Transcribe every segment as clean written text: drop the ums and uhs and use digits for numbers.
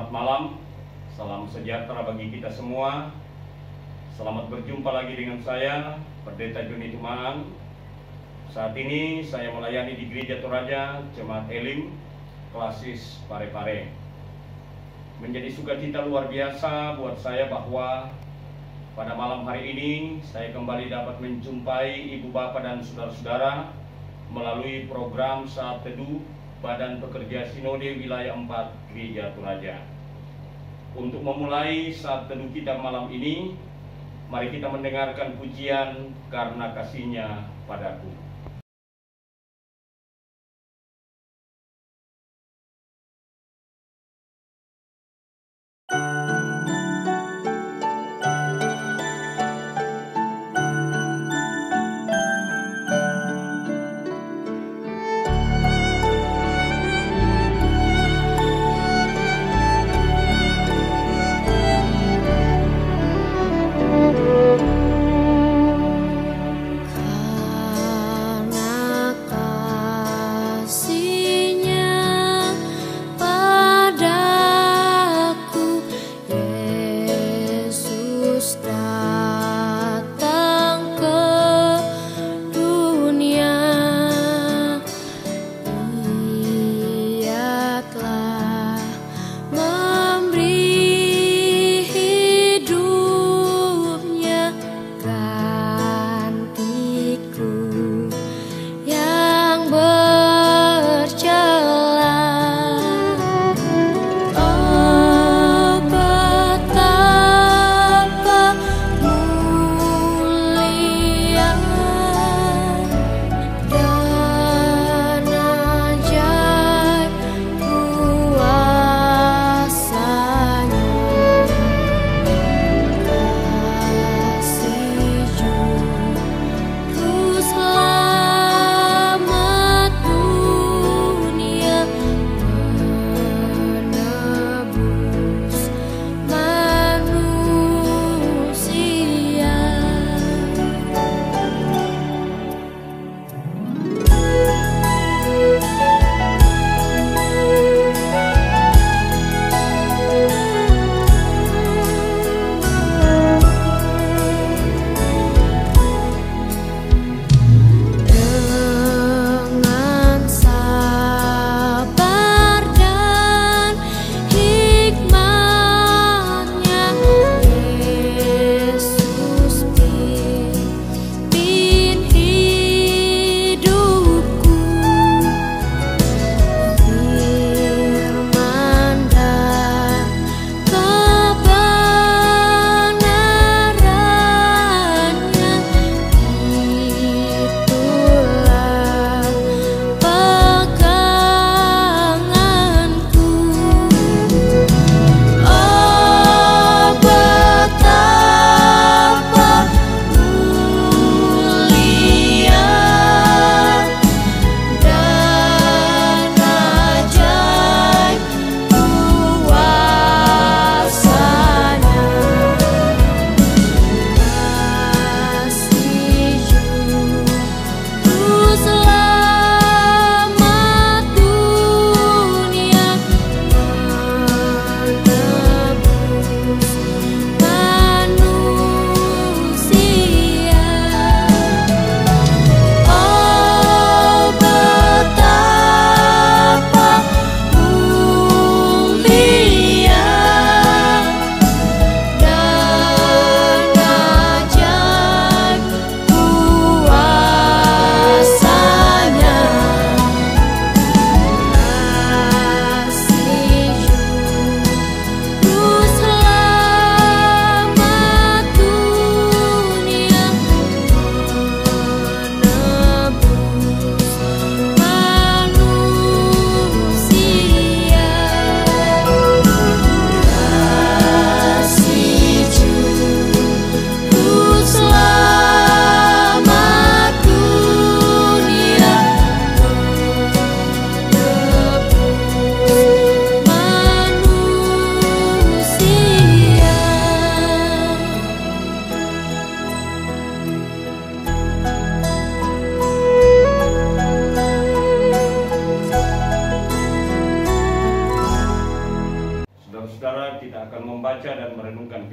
Selamat malam, salam sejahtera bagi kita semua. Selamat berjumpa lagi dengan saya, Pendeta Joni Tumaan. Saat ini saya melayani di Gereja Toraja, Jemaat Elim, Klasis Parepare. Menjadi sukacita luar biasa buat saya bahwa pada malam hari ini saya kembali dapat menjumpai Ibu Bapak dan saudara-saudara melalui program Saat Teduh Badan Pekerja Sinode Wilayah 4 Gereja Toraja. Untuk memulai saat teduh kita malam ini, mari kita mendengarkan pujian Karena Kasih-Nya Padaku.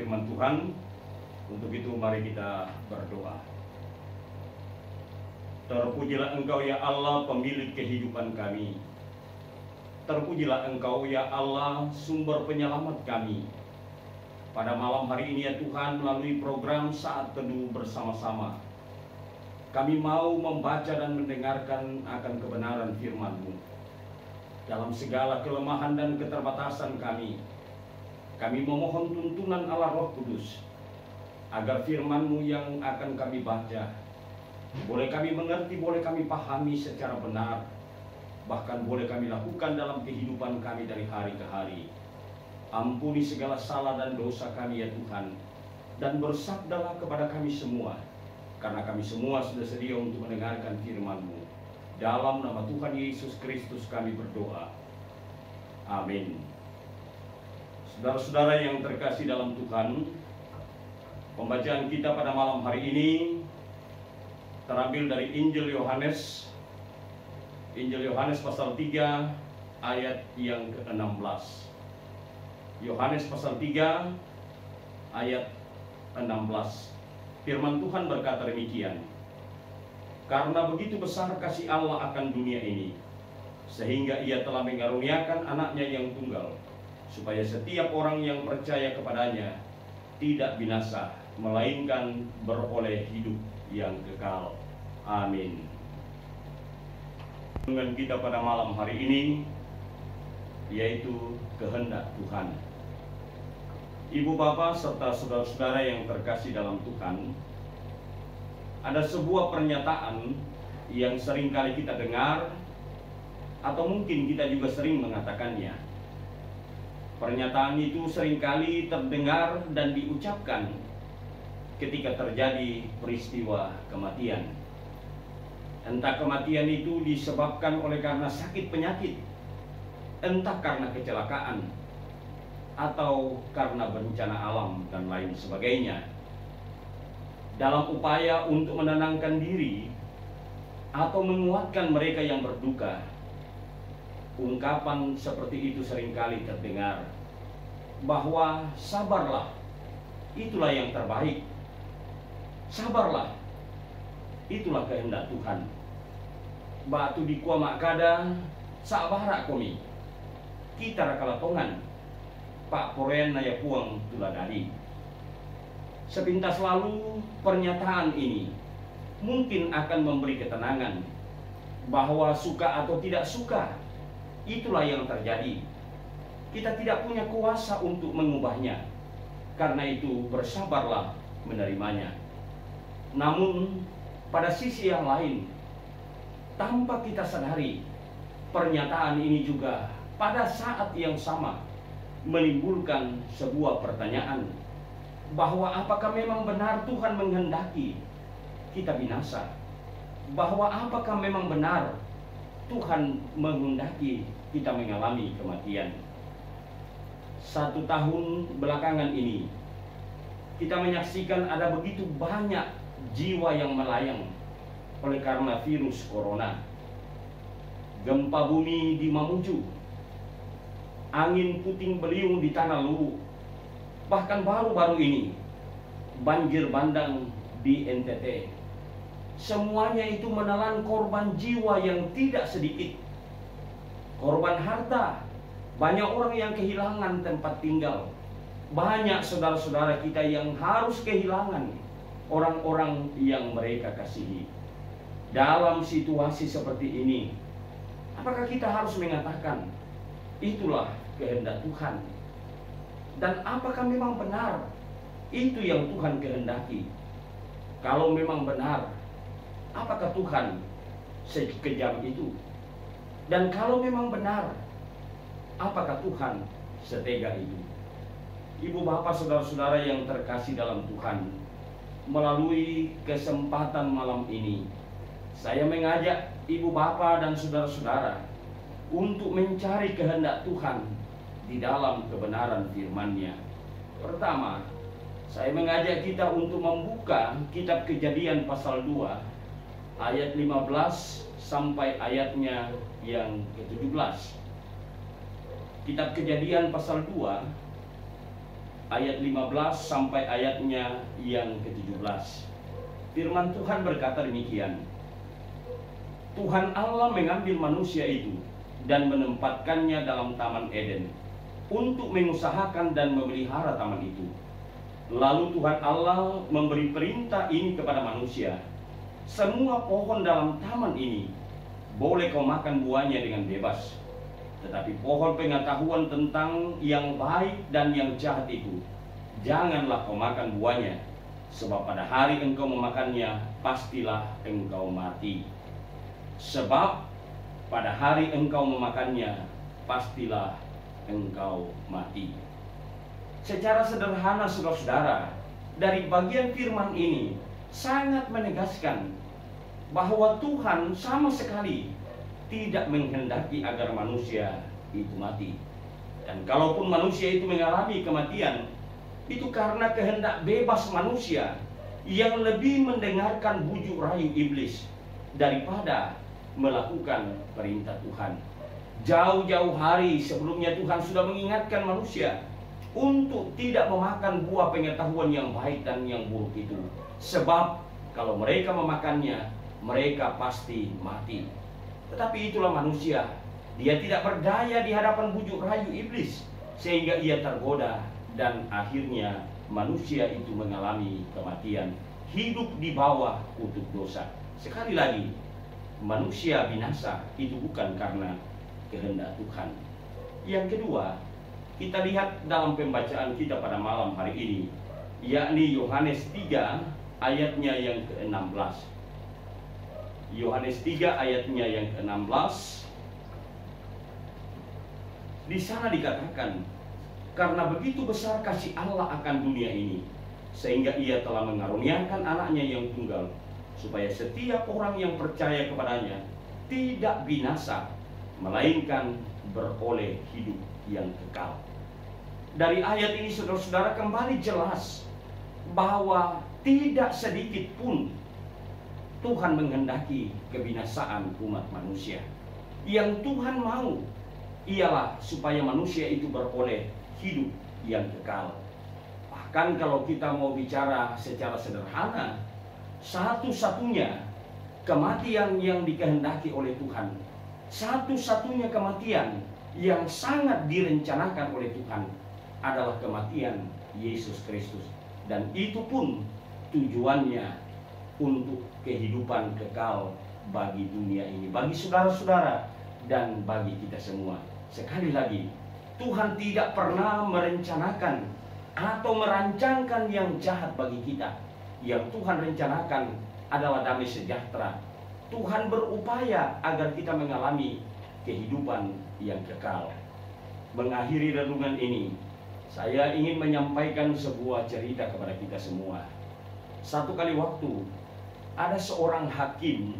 firman Tuhan. Untuk itu mari kita berdoa. Terpujilah Engkau ya Allah, pemilik kehidupan kami. Terpujilah Engkau ya Allah, sumber penyelamat kami. Pada malam hari ini ya Tuhan, melalui program Saat Teduh Bersama-sama, kami mau membaca dan mendengarkan akan kebenaran firman-Mu. Dalam segala kelemahan dan keterbatasan kami memohon tuntunan Allah Roh Kudus, agar firman-Mu yang akan kami baca boleh kami mengerti, boleh kami pahami secara benar, bahkan boleh kami lakukan dalam kehidupan kami dari hari ke hari. Ampuni segala salah dan dosa kami ya Tuhan, dan bersabdalah kepada kami semua, karena kami semua sudah sedia untuk mendengarkan firman-Mu. Dalam nama Tuhan Yesus Kristus kami berdoa. Amin. Saudara-saudara yang terkasih dalam Tuhan, pembacaan kita pada malam hari ini terambil dari Injil Yohanes. Injil Yohanes pasal 3 ayat yang ke-16. Yohanes pasal 3 ayat 16. Firman Tuhan berkata demikian. Karena begitu besar kasih Allah akan dunia ini, sehingga Ia telah mengaruniakan anaknya yang tunggal, supaya setiap orang yang percaya kepadanya tidak binasa, melainkan beroleh hidup yang kekal. Amin. Dengan kita pada malam hari ini, yaitu kehendak Tuhan. Ibu bapak serta saudara-saudara yang terkasih dalam Tuhan, ada sebuah pernyataan yang sering kali kita dengar, atau mungkin kita juga sering mengatakannya. Pernyataan itu seringkali terdengar dan diucapkan ketika terjadi peristiwa kematian. Entah kematian itu disebabkan oleh karena sakit penyakit, entah karena kecelakaan, atau karena bencana alam dan lain sebagainya. Dalam upaya untuk menenangkan diri atau menguatkan mereka yang berduka, ungkapan seperti itu seringkali terdengar, bahwa sabarlah, itulah yang terbaik. Sabarlah, itulah kehendak Tuhan. Batu di kuah makada, sabara komi. Kita rakalatongan, Pak Poren naya puang tuladari. Sepintas lalu pernyataan ini mungkin akan memberi ketenangan, bahwa suka atau tidak suka, itulah yang terjadi. Kita tidak punya kuasa untuk mengubahnya. Karena itu bersabarlah menerimanya. Namun pada sisi yang lain, tanpa kita sadari, pernyataan ini juga pada saat yang sama menimbulkan sebuah pertanyaan, bahwa apakah memang benar Tuhan menghendaki kita binasa? Bahwa apakah memang benar Tuhan menghendaki kita mengalami kematian? 1 tahun belakangan ini, kita menyaksikan ada begitu banyak jiwa yang melayang oleh karena virus corona. Gempa bumi di Mamuju, angin puting beliung di Tanah Luwu, bahkan baru-baru ini banjir bandang di NTT. Semuanya itu menelan korban jiwa yang tidak sedikit, korban harta. Banyak orang yang kehilangan tempat tinggal. Banyak saudara-saudara kita yang harus kehilangan orang-orang yang mereka kasihi. Dalam situasi seperti ini, apakah kita harus mengatakan itulah kehendak Tuhan? Dan apakah memang benar itu yang Tuhan kehendaki? Kalau memang benar, apakah Tuhan sekejam itu? Dan kalau memang benar, apakah Tuhan setega itu? Ibu bapak saudara-saudara yang terkasih dalam Tuhan, melalui kesempatan malam ini, saya mengajak ibu bapak dan saudara-saudara untuk mencari kehendak Tuhan di dalam kebenaran firman-Nya. Pertama, saya mengajak kita untuk membuka kitab Kejadian pasal 2 ayat 15 sampai ayatnya yang ke-17. Kitab Kejadian pasal 2 ayat 15 sampai ayatnya yang ke-17. Firman Tuhan berkata demikian. Tuhan Allah mengambil manusia itu dan menempatkannya dalam Taman Eden untuk mengusahakan dan memelihara taman itu. Lalu Tuhan Allah memberi perintah ini kepada manusia. Semua pohon dalam taman ini boleh kau makan buahnya dengan bebas. Tetapi pohon pengetahuan tentang yang baik dan yang jahat itu, janganlah kau makan buahnya. Sebab pada hari engkau memakannya, pastilah engkau mati. Sebab pada hari engkau memakannya, pastilah engkau mati. Secara sederhana saudara-saudara, dari bagian firman ini sangat menegaskan bahwa Tuhan sama sekali tidak menghendaki agar manusia itu mati. Dan kalaupun manusia itu mengalami kematian, itu karena kehendak bebas manusia yang lebih mendengarkan bujuk rayu iblis daripada melakukan perintah Tuhan. Jauh-jauh hari sebelumnya Tuhan sudah mengingatkan manusia untuk tidak memakan buah pengetahuan yang baik dan yang buruk itu. Sebab kalau mereka memakannya, mereka pasti mati. Tetapi itulah manusia. Dia tidak berdaya di hadapan bujuk rayu iblis, sehingga ia tergoda dan akhirnya manusia itu mengalami kematian, hidup di bawah kutuk dosa. Sekali lagi, manusia binasa itu bukan karena kehendak Tuhan. Yang kedua, kita lihat dalam pembacaan kita pada malam hari ini, yakni Yohanes 3 ayatnya yang ke-16. Yohanes 3 ayatnya yang ke-16. Di sana dikatakan, karena begitu besar kasih Allah akan dunia ini, sehingga ia telah mengaruniakan anaknya yang tunggal, supaya setiap orang yang percaya kepadanya tidak binasa, melainkan beroleh hidup yang kekal. Dari ayat ini saudara-saudara kembali jelas bahwa tidak sedikit pun Tuhan menghendaki kebinasaan umat manusia. Yang Tuhan mau ialah supaya manusia itu beroleh hidup yang kekal. Bahkan kalau kita mau bicara secara sederhana, satu-satunya kematian yang dikehendaki oleh Tuhan, satu-satunya kematian yang sangat direncanakan oleh Tuhan adalah kematian Yesus Kristus. Dan itu pun tujuannya untuk kehidupan kekal bagi dunia ini, bagi saudara-saudara dan bagi kita semua. Sekali lagi, Tuhan tidak pernah merencanakan atau merancangkan yang jahat bagi kita. Yang Tuhan rencanakan adalah damai sejahtera. Tuhan berupaya agar kita mengalami kehidupan yang kekal. Mengakhiri renungan ini, saya ingin menyampaikan sebuah cerita kepada kita semua. Satu kali waktu, ada seorang hakim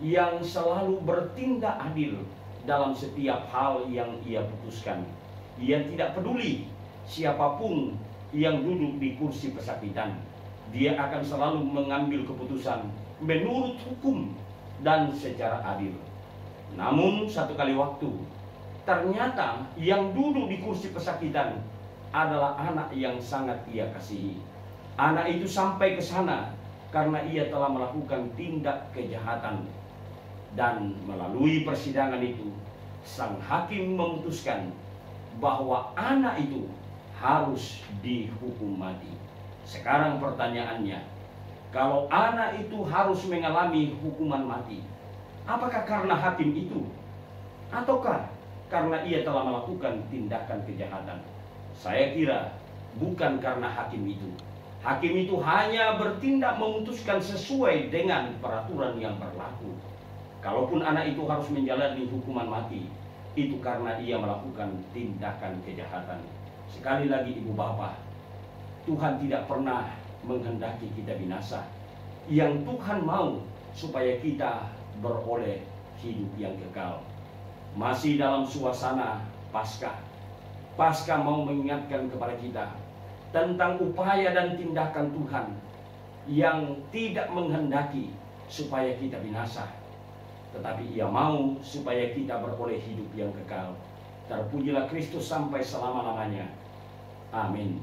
yang selalu bertindak adil dalam setiap hal yang ia putuskan. Ia tidak peduli siapapun yang duduk di kursi pesakitan. Dia akan selalu mengambil keputusan menurut hukum dan secara adil. Namun satu kali waktu, ternyata yang duduk di kursi pesakitan adalah anak yang sangat ia kasihi. Anak itu sampai ke sana karena ia telah melakukan tindak kejahatan. Dan melalui persidangan itu, sang hakim memutuskan bahwa anak itu harus dihukum mati. Sekarang pertanyaannya, kalau anak itu harus mengalami hukuman mati, apakah karena hakim itu? Ataukah karena ia telah melakukan tindakan kejahatan? Saya kira bukan karena hakim itu. Hakim itu hanya bertindak memutuskan sesuai dengan peraturan yang berlaku. Kalaupun anak itu harus menjalani hukuman mati, itu karena ia melakukan tindakan kejahatan. Sekali lagi ibu bapak, Tuhan tidak pernah menghendaki kita binasa. Yang Tuhan mau supaya kita beroleh hidup yang kekal. Masih dalam suasana Paskah. Paskah mau mengingatkan kepada kita tentang upaya dan tindakan Tuhan yang tidak menghendaki supaya kita binasa, tetapi ia mau supaya kita beroleh hidup yang kekal. Terpujilah Kristus sampai selama-lamanya. Amin.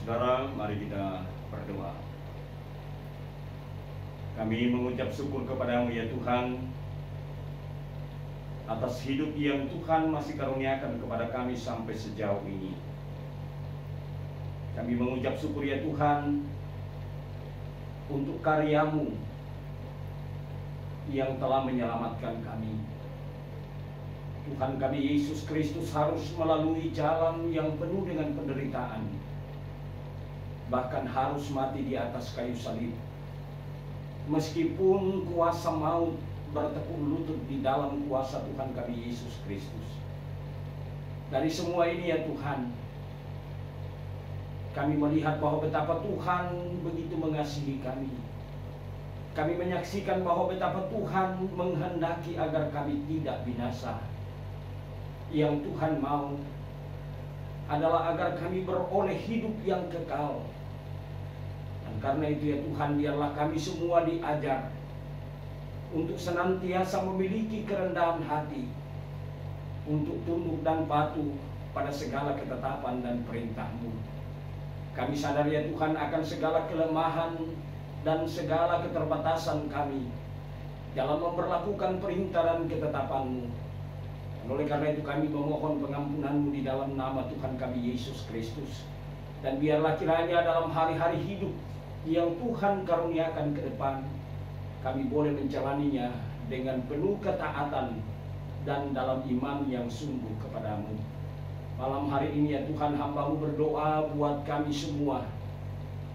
Saudara, mari kita berdoa. Kami mengucap syukur kepadamu ya Tuhan, atas hidup yang Tuhan masih karuniakan kepada kami sampai sejauh ini. Kami mengucap syukur ya Tuhan untuk karya-Mu yang telah menyelamatkan kami. Tuhan kami Yesus Kristus harus melalui jalan yang penuh dengan penderitaan, bahkan harus mati di atas kayu salib. Meskipun kuasa maut bertekuk lutut di dalam kuasa Tuhan kami Yesus Kristus. Dari semua ini ya Tuhan, kami melihat bahwa betapa Tuhan begitu mengasihi kami. Kami menyaksikan bahwa betapa Tuhan menghendaki agar kami tidak binasa. Yang Tuhan mau adalah agar kami beroleh hidup yang kekal. Dan karena itu ya Tuhan, biarlah kami semua diajar untuk senantiasa memiliki kerendahan hati, untuk tunduk dan patuh pada segala ketetapan dan perintah-Mu. Kami sadar ya Tuhan akan segala kelemahan dan segala keterbatasan kami dalam memperlakukan perintah dan ketetapan-Mu. Dan oleh karena itu kami memohon pengampunan-Mu di dalam nama Tuhan kami Yesus Kristus. Dan biarlah kiranya dalam hari-hari hidup yang Tuhan karuniakan ke depan, kami boleh menjalaninya dengan penuh ketaatan dan dalam iman yang sungguh kepadamu. Malam hari ini ya Tuhan, hamba-Mu berdoa buat kami semua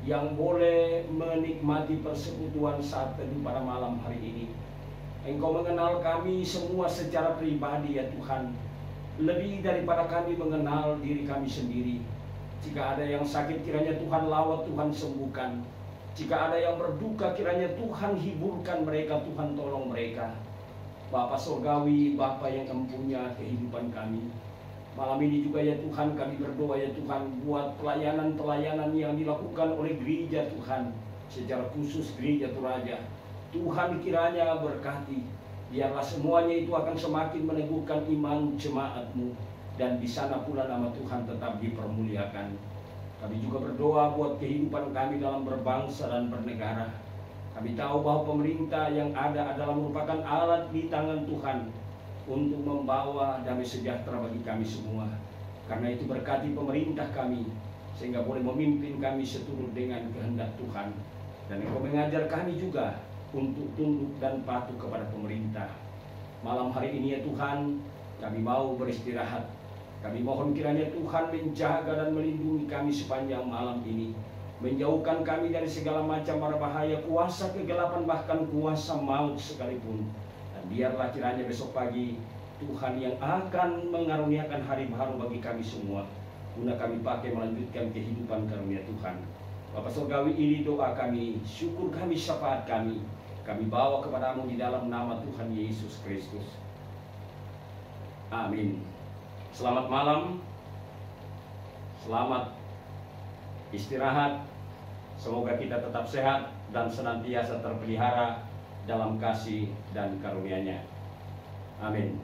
yang boleh menikmati persekutuan saat teduh pada malam hari ini. Engkau mengenal kami semua secara pribadi ya Tuhan, lebih daripada kami mengenal diri kami sendiri. Jika ada yang sakit, kiranya Tuhan lawat, Tuhan sembuhkan. Jika ada yang berduka, kiranya Tuhan hiburkan mereka, Tuhan tolong mereka. Bapa Surgawi, Bapa yang empunya kehidupan kami, malam ini juga ya Tuhan kami berdoa ya Tuhan buat pelayanan-pelayanan yang dilakukan oleh gereja Tuhan, secara khusus gereja Toraja. Tuhan kiranya berkati, biarlah semuanya itu akan semakin meneguhkan iman jemaat-Mu, dan di sana pula nama Tuhan tetap dipermuliakan. Kami juga berdoa buat kehidupan kami dalam berbangsa dan bernegara. Kami tahu bahwa pemerintah yang ada adalah merupakan alat di tangan Tuhan untuk membawa damai sejahtera bagi kami semua. Karena itu berkati pemerintah kami, sehingga boleh memimpin kami seturut dengan kehendak Tuhan. Dan Engkau mengajar kami juga untuk tunduk dan patuh kepada pemerintah. Malam hari ini ya Tuhan, kami mau beristirahat. Kami mohon kiranya Tuhan menjaga dan melindungi kami sepanjang malam ini, menjauhkan kami dari segala macam mara bahaya, kuasa kegelapan, bahkan kuasa maut sekalipun. Dan biarlah kiranya besok pagi Tuhan yang akan mengaruniakan hari baru bagi kami semua, guna kami pakai melanjutkan kehidupan karunia Tuhan. Bapa Surgawi, ini doa kami, syukur kami, syafaat kami bawa kepadamu di dalam nama Tuhan Yesus Kristus. Amin. Selamat malam, selamat istirahat. Semoga kita tetap sehat dan senantiasa terpelihara dalam kasih dan karunia-Nya. Amin.